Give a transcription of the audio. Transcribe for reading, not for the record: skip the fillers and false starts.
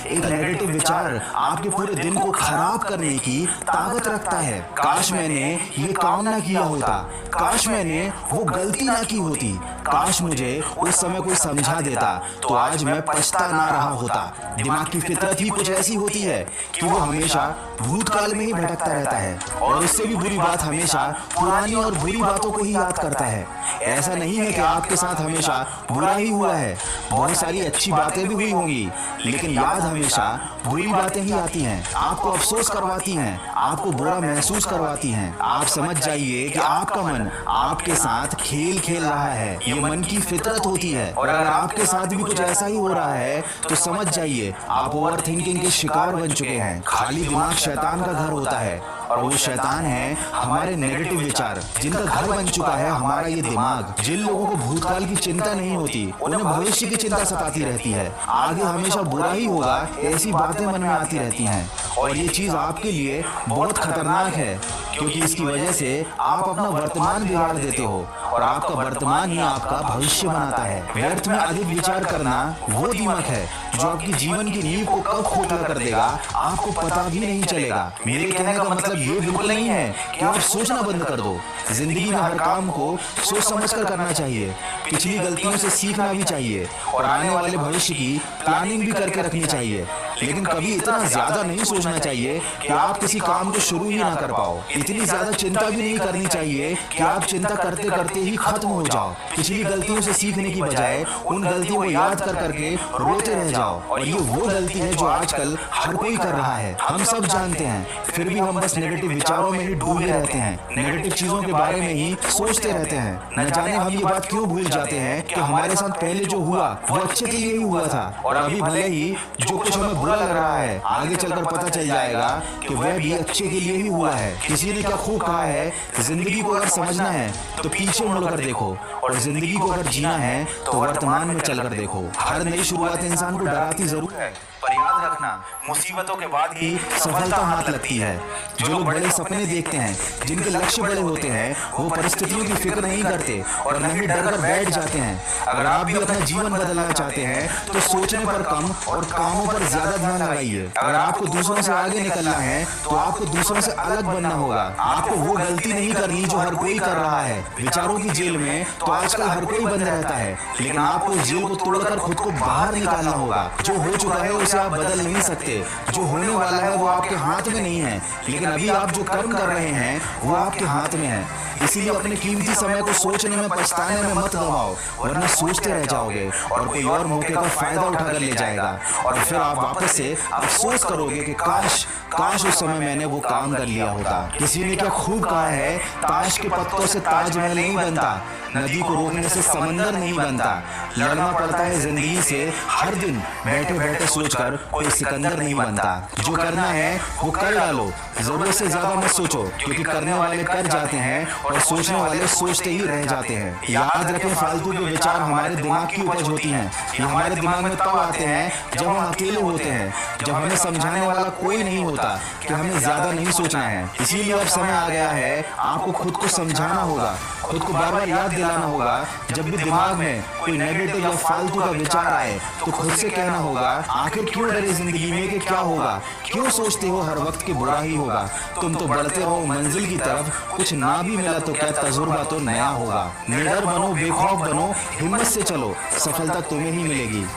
एक नेगेटिव विचार आपके पूरे दिन को खराब करने की ताकत रखता है। काश मैंने ये काम ना किया होता, काश मैंने वो गलती ना की होती, काश मुझे उस समय कोई समझा देता तो आज मैं पछता ना रहा होता। दिमाग की फितरत ही कुछ ऐसी होती है कि वो हमेशा भूतकाल में ही भटकता रहता है और उससे भी बुरी बात हमेशा पुरानी और बुरी बातों को ही याद करता है। ऐसा नहीं है कि आपके साथ हमेशा बुरा ही हुआ है, बहुत सारी अच्छी बातें भी हुई होंगी, लेकिन याद हमेशा बुरी बातें ही आती हैं, आपको अफसोस करवाती हैं, आपको बुरा महसूस करवाती हैं। आप समझ जाइए कि आपका मन आपके साथ खेल खेल रहा है, ये मन की फितरत होती है। और अगर आपके साथ भी कुछ ऐसा ही हो रहा है तो समझ जाइए आप ओवर थिंकिंग के शिकार बन चुके हैं। खाली दिमाग शैतान का घर होता है और वो शैतान है हमारे नेगेटिव विचार, जिनका घर बन चुका है हमारा ये दिमाग। जिन लोगों को भूतकाल की चिंता नहीं होती उन्हें भविष्य की चिंता सताती रहती है, आगे हमेशा बुरा ही होगा ऐसी बातें मन में आती रहती हैं। और ये चीज आपके लिए बहुत खतरनाक है क्योंकि इसकी वजह से आप अपना वर्तमान बिगाड़ देते हो और आपका वर्तमान ही आपका भविष्य बनाता है। व्यर्थ में अधिक विचार करना वो दिमाग है जो आपकी जीवन की नींव को कब खोखला कर देगा आपको पता भी नहीं चलेगा। मेरे कहने का मतलब ये बिल्कुल नहीं है कि आप सोचना बंद कर दो। जिंदगी में हर काम को सोच समझ कर करना चाहिए, पिछली गलतियों से सीखना भी चाहिए और आने वाले भविष्य की प्लानिंग भी करके रखनी चाहिए, लेकिन कभी इतना ज्यादा नहीं सोचना चाहिए कि आप किसी काम को शुरू ही ना कर पाओ। इतनी ज्यादा चिंता भी नहीं करनी चाहिए कि आप चिंता करते करते ही खत्म हो जाओ। पिछली गलतियों से सीखने की बजाय उन गलतियों को याद कर करके रोते रह जाओ। और ये वो गलती है जो आजकल हर कोई कर रहा है, हम सब जानते हैं, फिर भी हम बस नेगेटिव विचारों में ही डूबे रहते हैं, नेगेटिव चीजों के बारे में ही सोचते रहते हैं। न जाने हम ये बात क्यों भूल जाते हैं कि हमारे साथ पहले जो हुआ वो अच्छे के लिए ही हुआ था और अभी भले ही जो कुछ हमें बुरा लग रहा है आगे चलकर पता चल जाएगा कि वह भी अच्छे के लिए ही हुआ है। किसी ने क्या खूब कहा है, जिंदगी को अगर समझना है तो पीछे मुड़कर देखो और जिंदगी को अगर जीना है तो वर्तमान में चलकर देखो। हर नई शुरुआत इंसान को डराती जरूर है, पर याद रखना मुसीबतों के बाद ही सफलता हाथ लगती है। जो लोग बड़े सपने देखते हैं, जिनके लक्ष्य बड़े होते हैं, वो परिस्थितियों की फिक्र नहीं करते और न ही डर कर बैठ जाते हैं। अगर आप भी अपना जीवन बदलना चाहते हैं तो सोचने पर कम और कामों पर ज्यादा ध्यान लगाइए। अगर आपको दूसरों से आगे निकलना है तो आपको दूसरों से अलग बनना होगा। आपको वो गलती नहीं करनी जो हर कोई कर रहा है। विचारों की जेल में तो आजकल हर कोई बंद रहता है, लेकिन आपको इस जेल को तोड़कर खुद को बाहर निकालना होगा। जो हो चुका है उसे आप बदल नहीं सकते, जो होने वाला है वो आपके हाथ में नहीं है, लेकिन अभी आप जो कर्म कर रहे हैं वो आपके हाथ में है। इसीलिए अपने कीमती समय को सोचने में पछताने में मत गवाओ, वरना सोचते रह जाओगे और कोई और मौके का फायदा उठाकर ले जाएगा और फिर आप वापस से अफसोस करोगे कि काश काश उस समय मैंने वो काम कर लिया होता। किसी ने क्या खूब कहा है, ताश के पत्तों से ताजमहल नहीं बनता, नदी को रोकने से समंदर नहीं बनता। लड़ना पड़ता है जिंदगी से हर दिन बैठे बैठे सोचकर कोई सिकंदर नहीं बनता। जो करना है वो कर डालो, जरूरत से ज्यादा मत सोचो, क्योंकि करने वाले कर जाते हैं और सोचने वाले सोचते ही रह जाते हैं। याद रखें, फालतू के विचार हमारे दिमाग की उपज होती हैं। ये हमारे दिमाग में तब आते हैं जब हम अकेले होते हैं, जब हमें समझाने वाला कोई नहीं होता कि हमें ज्यादा नहीं सोचना है। इसीलिए अब समय आ गया है आपको खुद को समझाना होगा, खुद को बार बार याद दिलाना होगा। जब भी दिमाग में कोई नेगेटिव या फालतू का विचार आए तो खुद से कहना होगा, आखिर क्यों डरे जिंदगी में कि क्या होगा, क्यों सोचते हो हर वक्त कि बुरा ही होगा। तुम तो बढ़ते रहो मंजिल की तरफ, कुछ ना भी मिला तो क्या तजुर्बा तो नया होगा। निडर बनो, बेखौफ बनो, हिम्मत से चलो, सफलता तुम्हें ही मिलेगी।